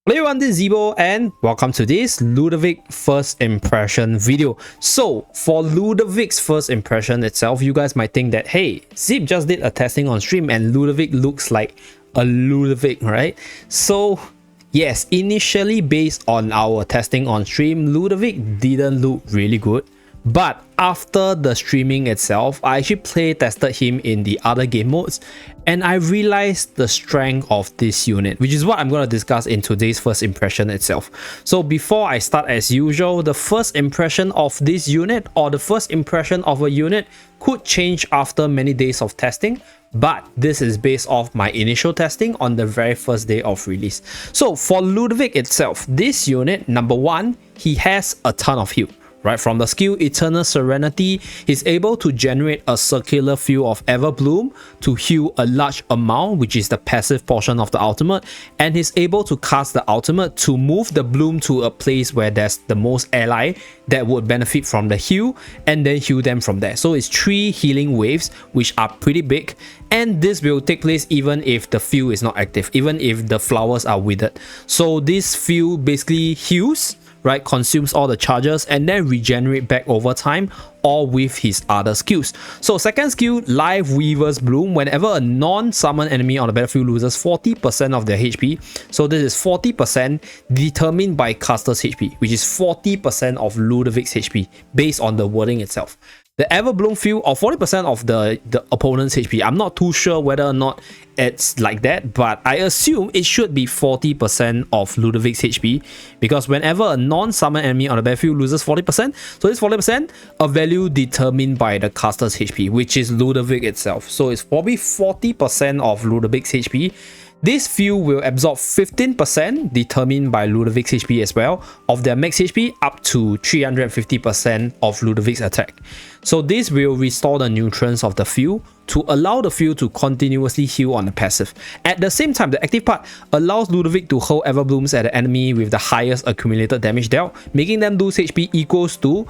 Hello everyone, this is Zeeebo and welcome to this Ludovic first impression video. So for Ludovic's first impression itself, you guys might think that, hey, Zeeb just did a testing on stream and Ludovic looks like a Ludovic, right? So yes, initially based on our testing on stream, Ludovic didn't look really good. But after the streaming itself, I actually play tested him in the other game modes and I realized the strength of this unit, which is what I'm going to discuss in today's first impression itself. So before I start, as usual, the first impression of this unit or the first impression of a unit could change after many days of testing, but this is based off my initial testing on the very first day of release. So for Ludovic itself, this unit, number one, he has a ton of heal. Right, from the skill Eternal Serenity, he's able to generate a circular field of Everbloom to heal a large amount, which is the passive portion of the ultimate, and he's able to cast the ultimate to move the bloom to a place where there's the most ally that would benefit from the heal and then heal them from there. So it's 3 healing waves, which are pretty big, and this will take place even if the field is not active, even if the flowers are withered. So this field basically heals, right, consumes all the charges and then regenerate back over time, or with his other skills. So second skill, Live Weaver's Bloom. Whenever a non-summon enemy on the battlefield loses 40% of their HP, so this is 40% determined by caster's HP, which is 40% of Ludovic's HP based on the wording itself. The Everbloom field, or 40% of the opponent's HP. I'm not too sure whether or not it's like that, but I assume it should be 40% of Ludovic's HP, because whenever a non-summon enemy on the battlefield loses 40%, so this 40%, a value determined by the caster's HP, which is Ludovic itself. So it's probably 40% of Ludovic's HP. This field will absorb 15% determined by Ludovic's HP as well of their max HP, up to 350% of Ludovic's attack. So this will restore the nutrients of the field to allow the field to continuously heal on the passive. At the same time, the active part allows Ludovic to hold Everblooms at the enemy with the highest accumulated damage dealt, making them lose HP equals to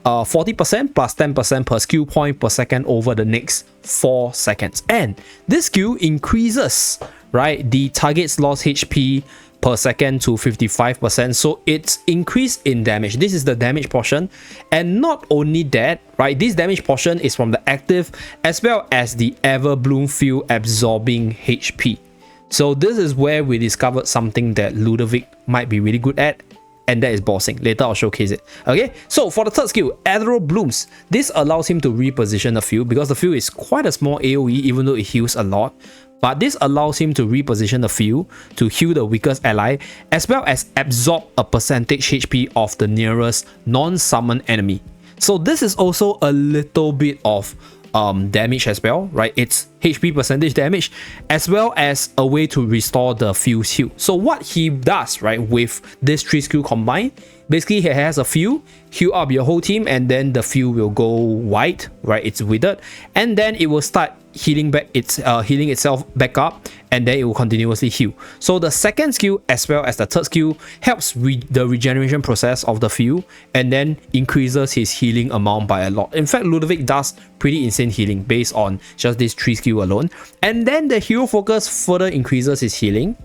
40% plus 10% per skill point per second over the next 4 seconds. And this skill increases, right, the target's lost HP per second to 55%, so it's increased in damage. This is the damage portion, and not only that, right, this damage portion is from the active as well as the Everbloom field absorbing HP. So this is where we discovered something that Ludovic might be really good at, and that is bossing. Later I'll showcase it. Okay, so for the third skill, Ethereal Blooms, this allows him to reposition the field because the field is quite a small AoE even though it heals a lot. But this allows him to reposition the field to heal the weakest ally, as well as absorb a percentage HP of the nearest non-summon enemy. So this is also a little bit of damage as well, right? It's HP percentage damage as well as a way to restore the field's heal. So what he does, right, with this 3 skill combined, basically he has a field, heal up your whole team, and then the field will go white, right? It's withered, and then it will start healing back, healing itself back up, and then it will continuously heal. So the second skill as well as the third skill helps the regeneration process of the field and then increases his healing amount by a lot. In fact, Ludovic does pretty insane healing based on just these 3 skill alone. And then the hero focus further increases his healing,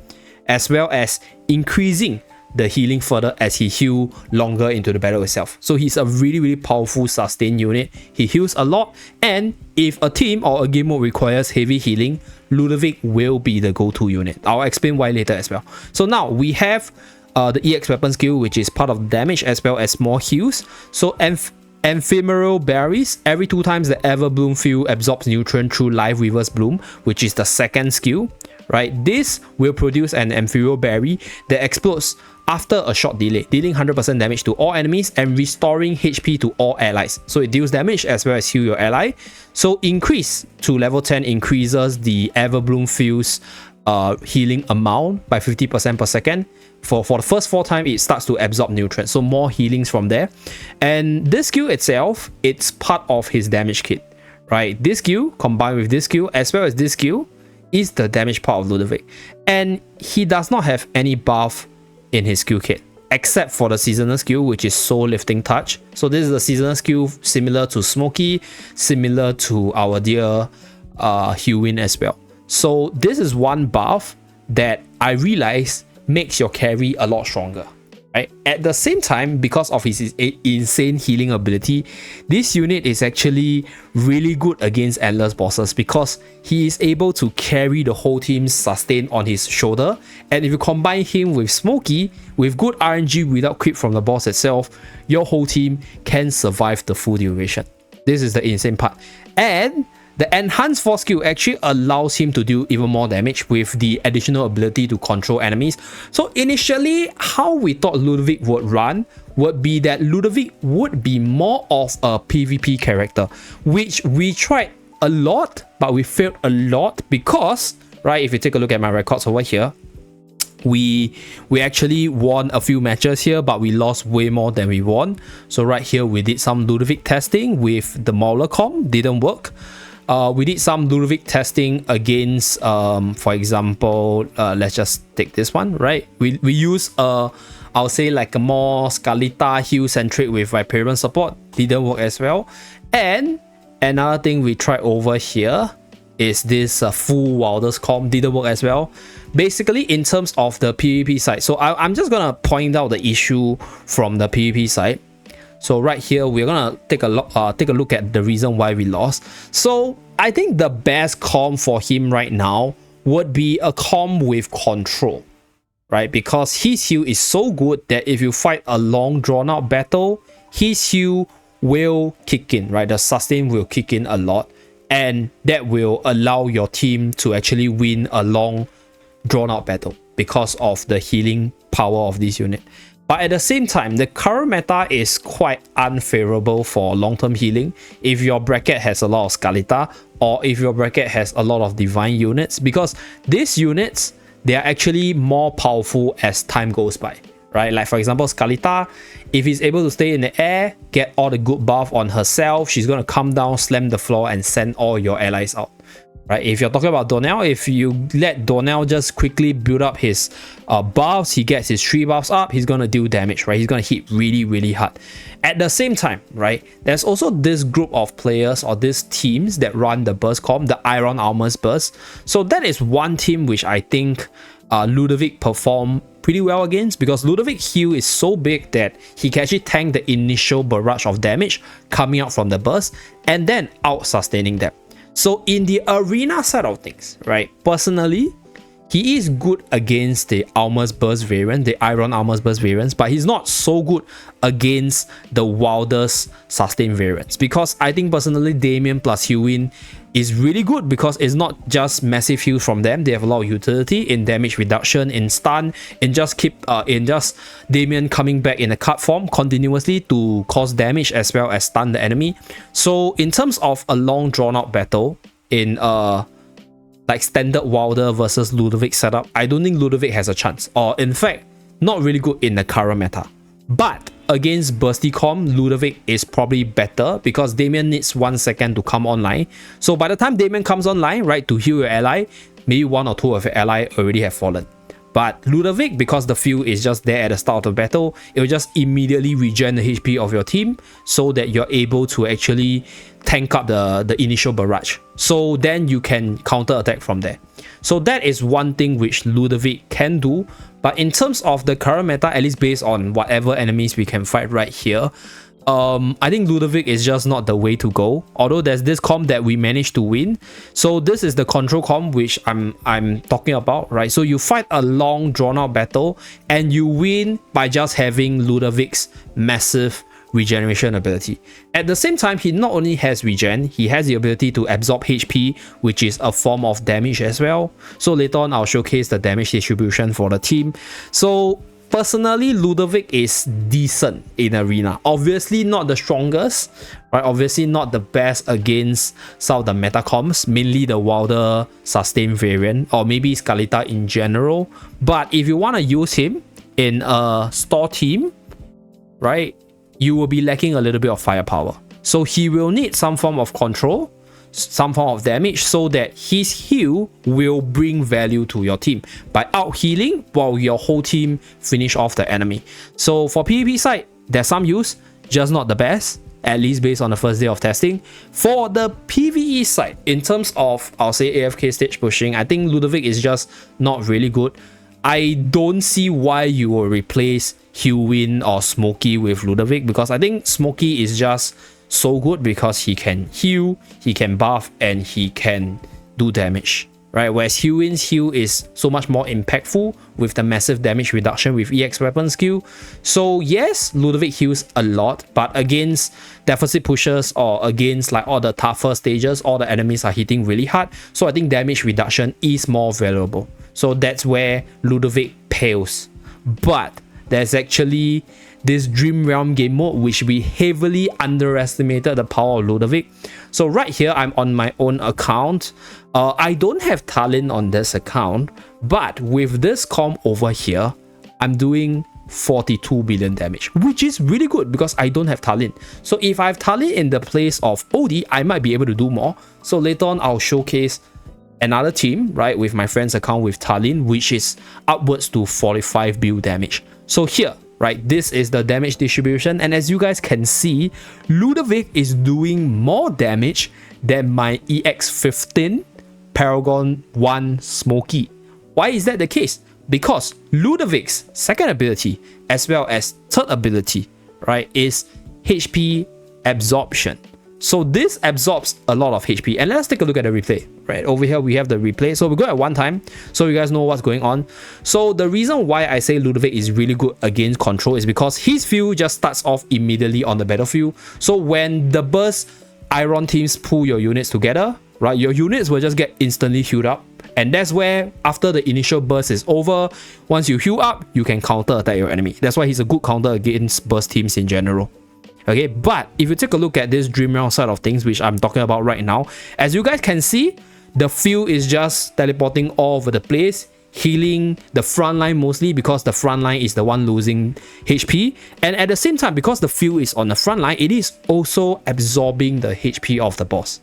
as well as increasing the healing further as he heals longer into the battle itself. So he's a really powerful sustain unit. He heals a lot, and if a team or a game mode requires heavy healing, Ludovic will be the go-to unit. I'll explain why later as well. So now we have the EX weapon skill, which is part of the damage as well as more heals. So Ephemeral Berries, every 2 times the Everbloom field absorbs nutrient through Live Weaver's Bloom, which is the second skill, right? This will produce an Ephemeral Berry that explodes after a short delay, dealing 100% damage to all enemies and restoring HP to all allies. So it deals damage as well as heal your ally. So increase to level 10 increases the Everbloom field's healing amount by 50% per second. For the first 4 times, it starts to absorb nutrients, so more healings from there. And this skill itself, it's part of his damage kit, right? This skill combined with this skill as well as this skill is the damage part of Ludovic, and he does not have any buff in his skill kit except for the seasonal skill, which is Soul Lifting Touch. So this is the seasonal skill similar to Smokey, similar to our dear Hewin as well. So this is one buff that I realized makes your carry a lot stronger. Right? At the same time, because of his insane healing ability, this unit is actually really good against endless bosses because he is able to carry the whole team's sustain on his shoulder. And if you combine him with Smokey, with good RNG without creep from the boss itself, your whole team can survive the full duration. This is the insane part. And the enhanced force skill actually allows him to do even more damage with the additional ability to control enemies. So initially, how we thought Ludovic would run would be that Ludovic would be more of a PvP character, which we tried a lot, but we failed a lot because, right, if you take a look at my records over here, we actually won a few matches here, but we lost way more than we won. So right here, we did some Ludovic testing with the Mauler comp, didn't work. We did some Ludovic testing against, for example, let's just take this one, right? We use, I'll say like a more Scalita heal centric with Viperian support, didn't work as well. And another thing we tried over here is this full Wilders comp, didn't work as well. Basically, in terms of the PvP side, so I'm just gonna point out the issue from the PvP side. So right here, we're gonna take a look at the reason why we lost. So I think the best comp for him right now would be a comp with control, right? Because his heal is so good that if you fight a long drawn out battle, his heal will kick in, right? The sustain will kick in a lot, and that will allow your team to actually win a long drawn out battle because of the healing power of this unit. But at the same time, the current meta is quite unfavorable for long-term healing if your bracket has a lot of Scalita or if your bracket has a lot of divine units, because these units, they are actually more powerful as time goes by, right? Like for example, Scalita, if he's able to stay in the air, get all the good buff on herself, she's going to come down, slam the floor and send all your allies out. Right, if you're talking about Donnell, if you let Donnell just quickly build up his buffs, he gets his 3 buffs up, he's gonna do damage, right? He's gonna hit really, really hard. At the same time, right, there's also this group of players or these teams that run the burst comp, the Iron Armor's burst. So that is one team which I think Ludovic performed pretty well against, because Ludovic heal is so big that he can actually tank the initial barrage of damage coming out from the burst and then out sustaining them. So in the arena side of things, right, personally, he is good against the Armor's Burst variant, the Iron Armor's Burst variants, but he's not so good against the Wilders Sustain variants, because I think personally Damien plus Hewin is really good because it's not just massive heals from them, they have a lot of utility in damage reduction, in stun, in just Damien coming back in a cut form continuously to cause damage as well as stun the enemy. So in terms of a long drawn out battle in like standard Wilder versus Ludovic setup, I don't think Ludovic has a chance, or in fact not really good in the current meta. But against Bursty comp, Ludovic is probably better because Damien needs 1 second to come online. So by the time Damien comes online, right, to heal your ally, maybe 1 or 2 of your ally already have fallen. But Ludovic, because the field is just there at the start of the battle, it will just immediately regen the HP of your team so that you're able to actually tank up the initial barrage. So then you can counter attack from there. So that is one thing which Ludovic can do. But in terms of the current meta, at least based on whatever enemies we can fight right here, I think Ludovic is just not the way to go. Although there's this comp that we managed to win. So this is the control comp which I'm talking about, right? So you fight a long drawn out battle and you win by just having Ludovic's massive regeneration ability. At the same time, he not only has regen, he has the ability to absorb HP, which is a form of damage as well. So later on, I'll showcase the damage distribution for the team. So personally, Ludovic is decent in arena. Obviously not the strongest, right? Obviously not the best against some of the meta comps, mainly the Wilder sustain variant, or maybe Scalita in general. But if you want to use him in a store team, right, you will be lacking a little bit of firepower. So he will need some form of control, some form of damage, so that his heal will bring value to your team by out healing while your whole team finish off the enemy. So for PvP side, there's some use, just not the best, at least based on the first day of testing. For the PvE side, in terms of, I'll say AFK stage pushing, I think Ludovic is just not really good. I don't see why you will replace Hewin or Smokey with Ludovic, because I think Smokey is just so good because he can heal, he can buff, and he can do damage, right? Whereas Hewin's heal is so much more impactful with the massive damage reduction with EX weapon skill. So yes, Ludovic heals a lot, but against deficit pushers or against like all the tougher stages, all the enemies are hitting really hard. So I think damage reduction is more valuable. So that's where Ludovic pales. But there's actually this Dream Realm game mode which we heavily underestimated the power of Ludovic. So right here, I'm on my own account. I don't have Talin on this account, but with this comp over here, I'm doing 42 billion damage, which is really good because I don't have Talin. So if I have Talin in the place of Odie, I might be able to do more. So later on, I'll showcase another team, right, with my friend's account with Talin, which is upwards to 45 bill damage. So here, right, this is the damage distribution, and as you guys can see, Ludovic is doing more damage than my EX15 Paragon 1 Smokey. Why is that the case? Because Ludovic's second ability as well as third ability, right, is HP absorption. So this absorbs a lot of HP, and let's take a look at the replay. Right over here we have the replay, so we go at one time so you guys know what's going on. So the reason why I say Ludovic is really good against control is because his field just starts off immediately on the battlefield. So when the burst iron teams pull your units together, right, your units will just get instantly healed up, and that's where after the initial burst is over, once you heal up, you can counter attack your enemy. That's why he's a good counter against burst teams in general. Okay, but if you take a look at this Dream Realm side of things, which I'm talking about right now, as you guys can see, the field is just teleporting all over the place, healing the front line mostly because the front line is the one losing HP. And at the same time, because the field is on the front line, it is also absorbing the HP of the boss.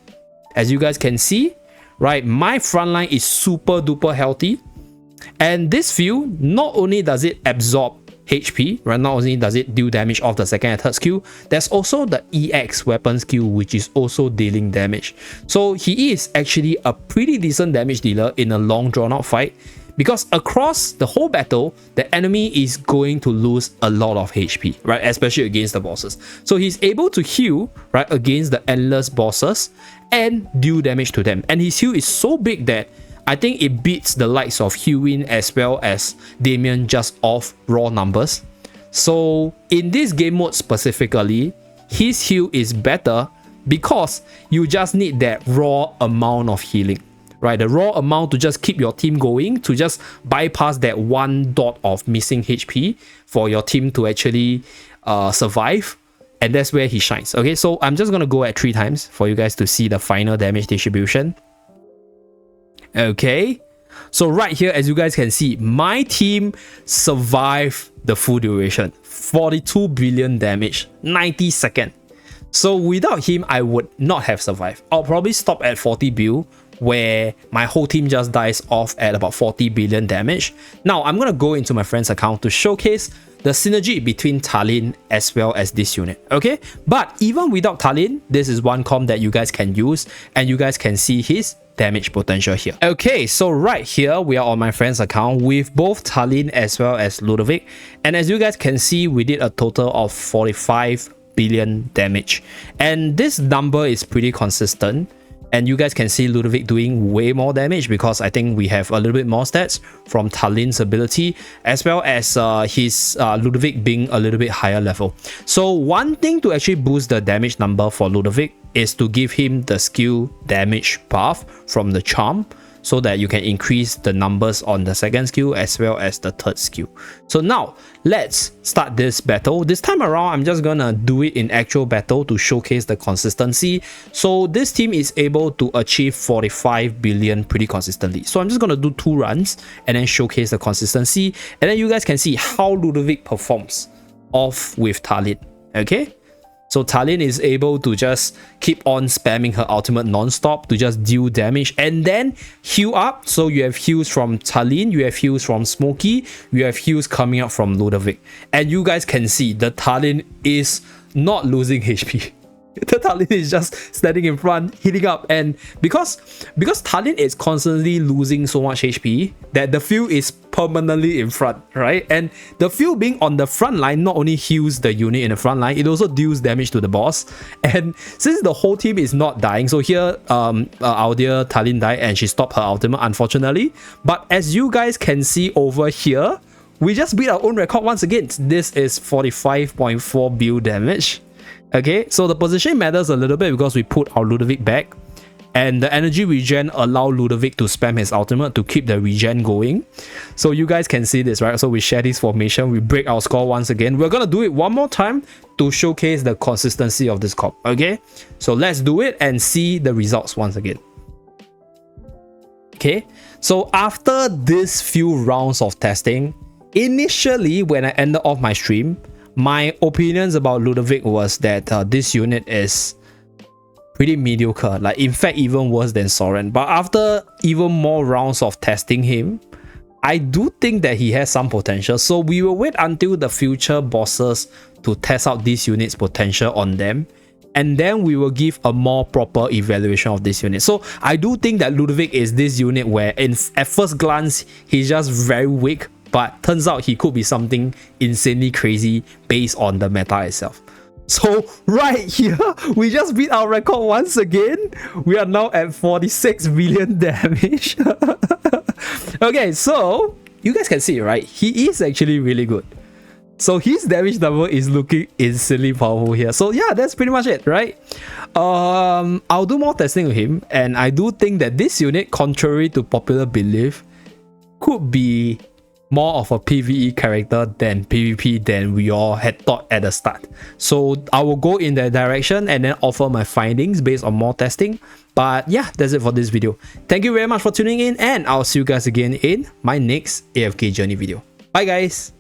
As you guys can see, right, my front line is super duper healthy. And this field, not only does it absorb HP, right, not only does it deal damage off the second and third skill, there's also the EX weapon skill which is also dealing damage. So he is actually a pretty decent damage dealer in a long drawn out fight, because across the whole battle, the enemy is going to lose a lot of HP, right, especially against the bosses. So he's able to heal, right, against the endless bosses and deal damage to them. And his heal is so big that I think it beats the likes of Hewin as well as Damien just off raw numbers. So in this game mode specifically, his heal is better because you just need that raw amount of healing, right? The raw amount to just keep your team going, to just bypass that one dot of missing HP for your team to actually survive. And that's where he shines. Okay, so I'm just going to go at 3 times for you guys to see the final damage distribution. Okay, so right here, as you guys can see, my team survived the full duration. 42 billion damage, 90 seconds. So without him, I would not have survived. I'll probably stop at 40 bill, where my whole team just dies off at about 40 billion damage. Now, I'm going to go into my friend's account to showcase the synergy between Talin as well as this unit, okay? But even without Talin, this is one comp that you guys can use, and you guys can see his damage potential here. Okay, so right here, we are on my friend's account with both Talin as well as Ludovic. And as you guys can see, we did a total of 45 billion damage. And this number is pretty consistent. And you guys can see Ludovic doing way more damage because I think we have a little bit more stats from Talin's ability, as well as his Ludovic being a little bit higher level. So one thing to actually boost the damage number for Ludovic is to give him the skill damage buff from the charm, so that you can increase the numbers on the second skill as well as the third skill. So now let's start this battle. This time around, I'm just gonna do it in actual battle to showcase the consistency. So this team is able to achieve 45 billion pretty consistently. So I'm just gonna do 2 runs and then showcase the consistency, and then you guys can see how Ludovic performs off with Talin. Okay, so Talin is able to just keep on spamming her ultimate non-stop to just deal damage and then heal up. So you have heals from Talin, you have heals from Smokey, you have heals coming up from Ludovic. And you guys can see the Talin is not losing HP. The Talin is just standing in front, heating up, and because Talin is constantly losing so much HP that the field is permanently in front, right? And the field being on the front line not only heals the unit in the front line, it also deals damage to the boss. And since the whole team is not dying, so here our dear Talin died and she stopped her ultimate, unfortunately. But as you guys can see over here, we just beat our own record once again. This is 45.4 build damage. Okay, so the position matters a little bit because we put our Ludovic back, and the energy regen allow Ludovic to spam his ultimate to keep the regen going. So you guys can see this, right? So we share this formation, we break our score once again. We're gonna do it one more time to showcase the consistency of this comp. Okay, so let's do it and see the results once again. Okay, so after this few rounds of testing, initially when I ended off my stream, my opinions about Ludovic was that this unit is pretty mediocre, like in fact even worse than Soren. But after even more rounds of testing him, I do think that he has some potential. So we will wait until the future bosses to test out this unit's potential on them, and then we will give a more proper evaluation of this unit. So I do think that Ludovic is this unit where at first glance he's just very weak, but turns out he could be something insanely crazy based on the meta itself. So right here, we just beat our record once again. We are now at 46 million damage. Okay, so you guys can see, right? He is actually really good. So his damage number is looking insanely powerful here. So yeah, that's pretty much it, right? I'll do more testing with him, and I do think that this unit, contrary to popular belief, could be more of a PvE character than PvP than we all had thought at the start. So I will go in that direction and then offer my findings based on more testing. But yeah, that's it for this video. Thank you very much for tuning in, and I'll see you guys again in my next AFK journey video. Bye guys!